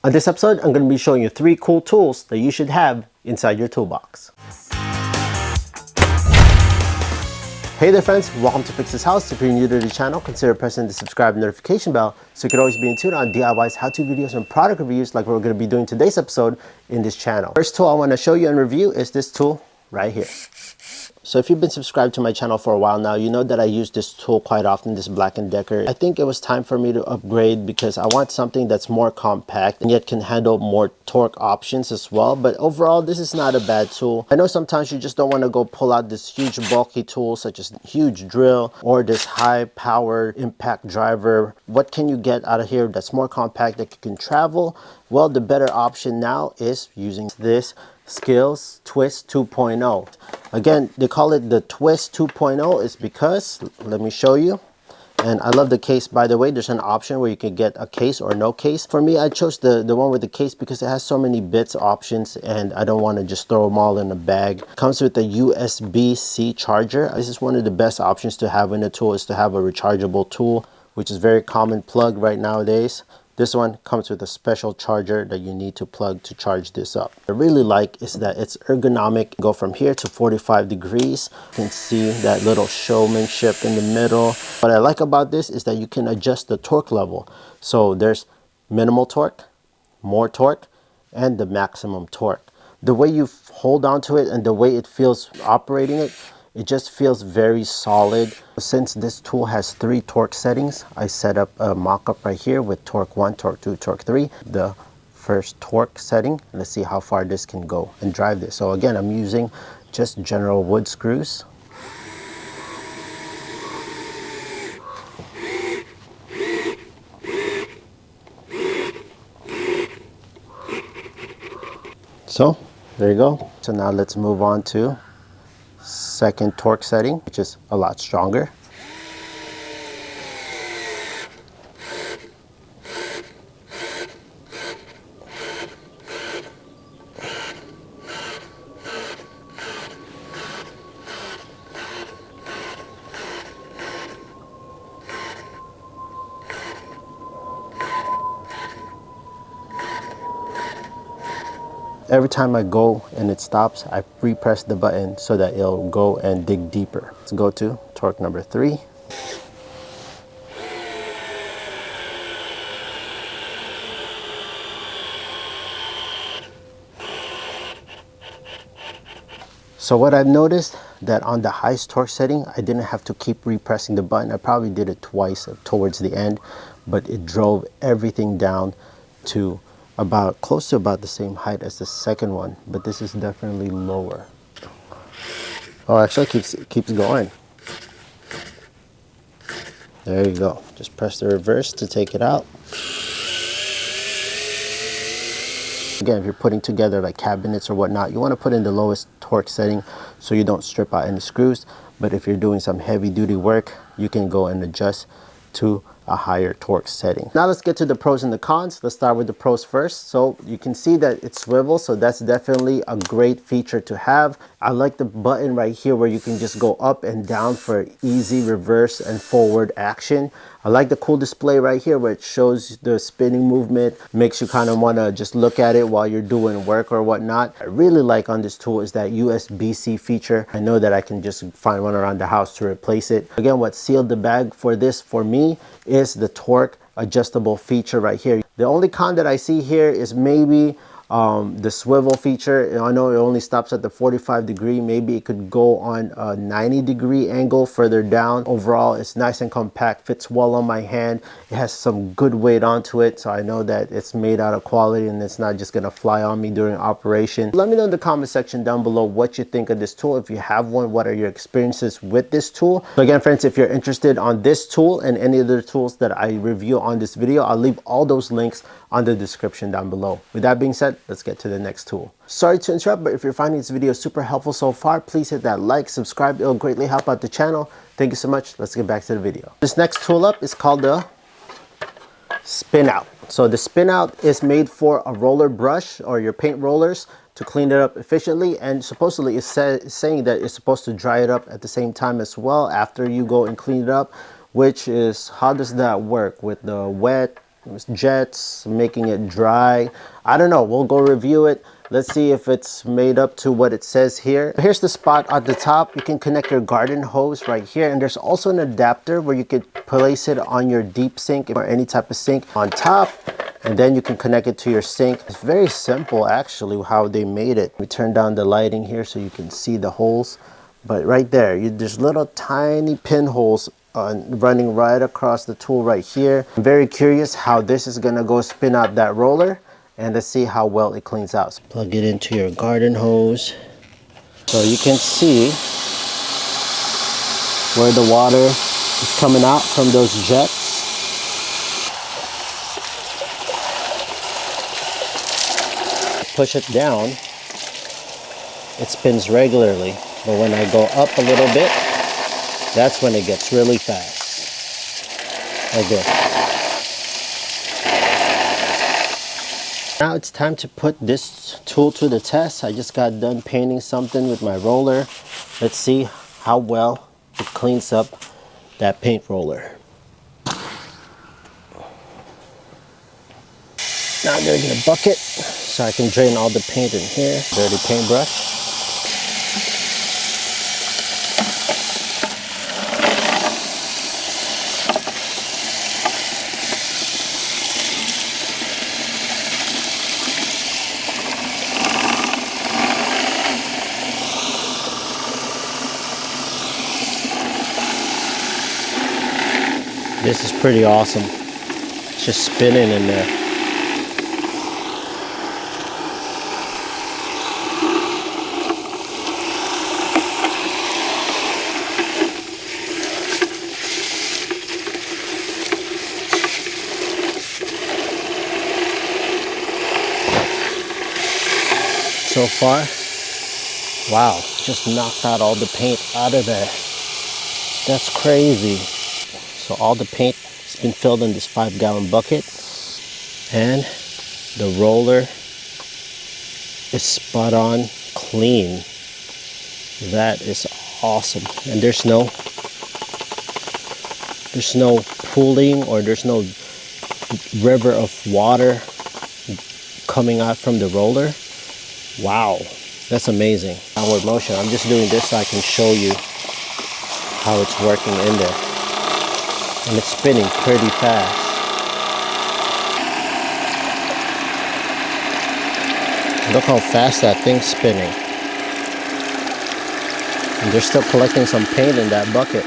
On this episode, I'm going to be showing you 3 cool tools that you should have inside your toolbox. Hey there friends, welcome to Fix This House. If you're new to the channel, consider pressing the subscribe and notification bell so you can always be in tune on DIYs, how-to videos, and product reviews like we're going to be doing today's episode in this channel. First tool I want to show you and review is this tool right here. So if you've been subscribed to my channel for a while now, you know that I use this tool quite often, this Black & Decker. I think it was time for me to upgrade because I want something that's more compact and yet can handle more torque options as well. But overall, this is not a bad tool. I know sometimes you just don't want to go pull out this huge bulky tool such as a huge drill or this high power impact driver. What can you get out of here that's more compact that you can travel? Well, the better option now is using this Skills Twist 2.0. Again, they call it the Twist 2.0 is because, let me show you. And I love the case, by the way. There's an option where you can get a case or no case. For me, I chose the one with the case because it has so many bits options and I don't want to just throw them all in a bag. Comes with a USB-C charger. This is one of the best options to have in a tool, is to have a rechargeable tool, which is very common plug right nowadays. This one comes with a special charger that you need to plug to charge this up. What I really like is that it's ergonomic. Go from here to 45 degrees. You can see that little showmanship in the middle. What I like about this is that you can adjust the torque level. So there's minimal torque, more torque, and the maximum torque. The way you hold on to it and the way it feels operating it, it just feels very solid. Since this tool has 3 torque settings, I set up a mock-up right here with torque 1, torque 2, torque 3. The first torque setting, let's see how far this can go and drive this. So again, I'm using just general wood screws. So there you go. So now let's move on to second torque setting, which is a lot stronger. Every time I go and it stops, I re-press the button so that it'll go and dig deeper. Let's go to torque number 3. So what I've noticed that on the highest torque setting, I didn't have to keep repressing the button. I probably did it twice towards the end, but it drove everything down to about close to about the same height as the second one, but this is definitely lower. Oh, actually keeps going. There you go. Just press the reverse to take it out. Again, if you're putting together like cabinets or whatnot, you want to put in the lowest torque setting so you don't strip out any screws. But if you're doing some heavy duty work, you can go and adjust to a higher torque setting. Now let's get to the pros and the cons. Let's start with the pros first. So you can see that it swivels, so that's definitely a great feature to have. I like the button right here where you can just go up and down for easy reverse and forward action. I like the cool display right here where it shows the spinning movement, makes you kind of want to just look at it while you're doing work or whatnot. I really like on this tool is that USB-C feature. I know that I can just find one around the house to replace it. Again, what sealed the bag for this for me is the torque adjustable feature right here. The only con that I see here is maybe the swivel feature. I know it only stops at the 45 degree. Maybe it could go on a 90 degree angle further down. Overall, it's nice and compact, fits well on my hand. It has some good weight onto it, so I know that it's made out of quality and it's not just gonna fly on me during operation. Let me know in the comment section down below what you think of this tool. If you have one, what are your experiences with this tool? So again, friends, if you're interested on this tool and any other tools that I review on this video, I'll leave all those links on the description down below. With that being said, let's get to the next tool. Sorry to interrupt, but if you're finding this video super helpful so far, please hit that like, subscribe. It'll greatly help out the channel. Thank you so much. Let's get back to the video. This next tool up is called the spin out. So the spin out is made for a roller brush or your paint rollers to clean it up efficiently, and supposedly it's saying that it's supposed to dry it up at the same time as well after you go and clean it up, which is, how does that work with the wet jets, making it dry. I don't know, we'll go review it. Let's see if it's made up to what it says here. Here's the spot at the top. You can connect your garden hose right here. And there's also an adapter where you could place it on your deep sink or any type of sink on top. And then you can connect it to your sink. It's very simple actually how they made it. We turn down the lighting here so you can see the holes. But right there, there's little tiny pinholes running right across the tool right here. I'm very curious how this is gonna go spin out that roller. And let's see how well it cleans out. So plug it into your garden hose. So you can see where the water is coming out from those jets. Push it down, it spins regularly. But when I go up a little bit, that's when it gets really fast. Like this. Now it's time to put this tool to the test. I just got done painting something with my roller. Let's see how well it cleans up that paint roller. Now I'm gonna get a bucket so I can drain all the paint in here. Dirty paintbrush. This is pretty awesome. It's just spinning in there. So far, wow, just knocked out all the paint out of there. That's crazy. So all the paint has been filled in this 5-gallon bucket, and the roller is spot on clean. That is awesome. And there's no pooling, or there's no river of water coming out from the roller. Wow, that's amazing. Downward motion. I'm just doing this so I can show you how it's working in there. And it's spinning pretty fast. Look how fast that thing's spinning. And they're still collecting some paint in that bucket.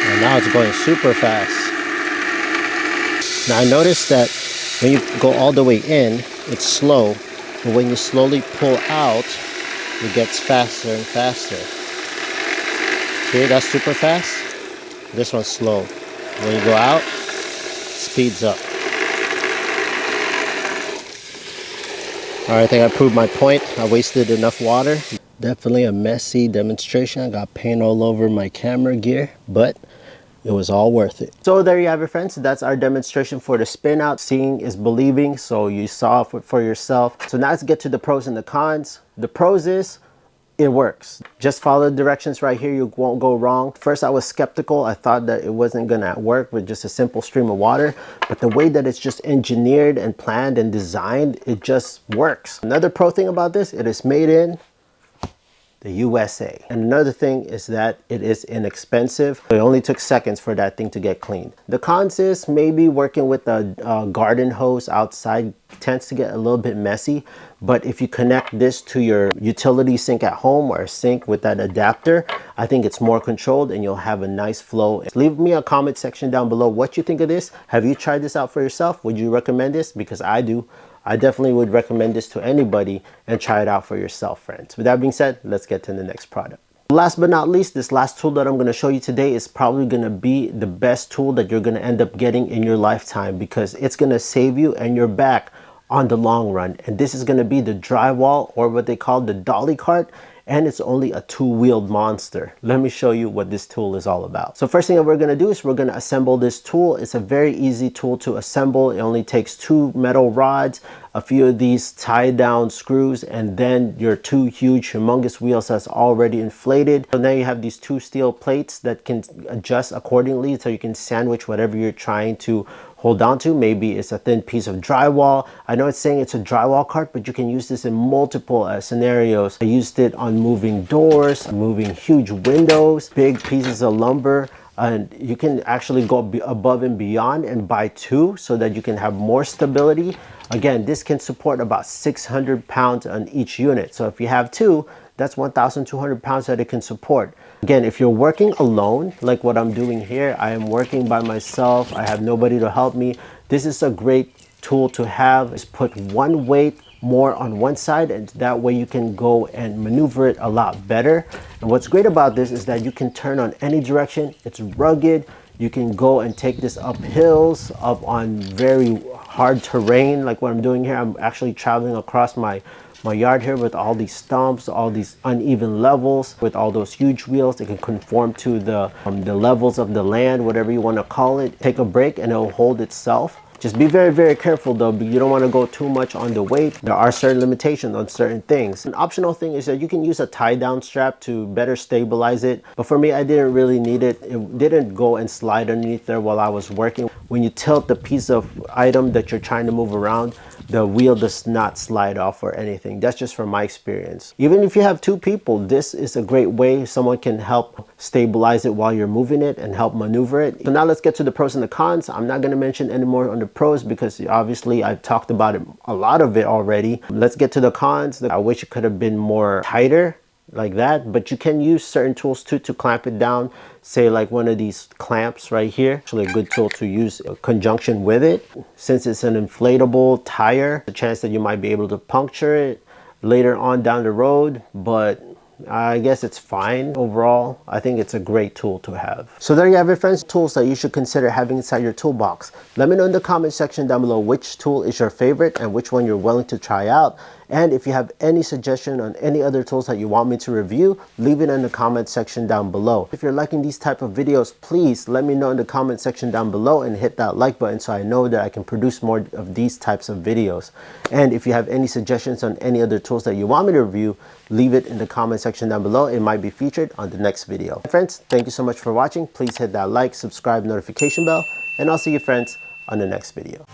And now it's going super fast. Now I noticed that when you go all the way in, it's slow. But when you slowly pull out, it gets faster and faster. See, that's super fast. This one's slow. When you go out, speeds up. Alright, I think I proved my point. I wasted enough water. Definitely a messy demonstration. I got paint all over my camera gear, but it was all worth it. So there you have it, friends. That's our demonstration for the spin out. Seeing is believing, so you saw it for yourself. So now let's get to the pros and the cons. The pros is it works. Just follow the directions right here. You won't go wrong. First, I was skeptical. I thought that it wasn't gonna work with just a simple stream of water, but the way that it's just engineered and planned and designed, it just works. Another pro thing about this, it is made in the USA. And another thing is that it is inexpensive. It only took seconds for that thing to get cleaned. The cons is maybe working with a garden hose outside tends to get a little bit messy, but if you connect this to your utility sink at home or a sink with that adapter, I think it's more controlled and you'll have a nice flow. Leave me a comment section down below what you think of this. Have you tried this out for yourself? Would you recommend this? Because I do. I definitely would recommend this to anybody, and try it out for yourself, friends. With that being said, let's get to the next product. Last but not least, this last tool that I'm going to show you today is probably going to be the best tool that you're going to end up getting in your lifetime, because it's going to save you and your back on the long run. And this is going to be the drywall, or what they call the Dolly Cart. and it's only a two-wheeled monster. Let me show you what this tool is all about. So first thing that we're going to do is we're going to assemble this tool. It's a very easy tool to assemble. It only takes 2 metal rods, a few of these tie down screws, and then your 2 huge humongous wheels that's already inflated. So now you have these 2 steel plates that can adjust accordingly, so you can sandwich whatever you're trying to hold on to. Maybe it's a thin piece of drywall. I know it's saying it's a drywall cart, but you can use this in multiple scenarios. I used it on moving doors, moving huge windows, big pieces of lumber. And you can actually go above and beyond and buy 2 so that you can have more stability. Again, this can support about 600 pounds on each unit. So if you have 2, that's 1,200 pounds that it can support. Again, if you're working alone, like what I'm doing here, I am working by myself. I have nobody to help me. This is a great tool to have. Is put one weight more on one side, and that way you can go and maneuver it a lot better. And what's great about this is that you can turn on any direction. It's rugged. You can go and take this up hills, up on very hard terrain like what I'm doing here. I'm actually traveling across my yard here with all these stumps, all these uneven levels, with all those huge wheels. It can conform to the levels of the land, whatever you want to call it. Take a break and it'll hold itself. Just be very, very careful though. You don't want to go too much on the weight. There are certain limitations on certain things. An optional thing is that you can use a tie down strap to better stabilize it. But for me, I didn't really need it. It didn't go and slide underneath there while I was working. When you tilt the piece of item that you're trying to move around, the wheel does not slide off or anything. That's just from my experience. Even if you have 2 people, this is a great way someone can help stabilize it while you're moving it and help maneuver it. So now let's get to the pros and the cons. I'm not going to mention any more on the pros because obviously I've talked about it, a lot of it already. Let's get to the cons. I wish it could have been more tighter like that, but you can use certain tools too to clamp it down. Say like one of these clamps right here, actually a good tool to use in conjunction with it. Since it's an inflatable tire, the chance that you might be able to puncture it later on down the road, but I guess it's fine overall. I think it's a great tool to have. So there you have it, friends. Tools that you should consider having inside your toolbox. Let me know in the comment section down below which tool is your favorite and which one you're willing to try out. And if you have any suggestion on any other tools that you want me to review, leave it in the comment section down below. If you're liking these type of videos, please let me know in the comment section down below and hit that like button so I know that I can produce more of these types of videos. And if you have any suggestions on any other tools that you want me to review, leave it in the comment section down below. It might be featured on the next video. Friends, thank you so much for watching. Please hit that like, subscribe, notification bell, and I'll see you friends on the next video.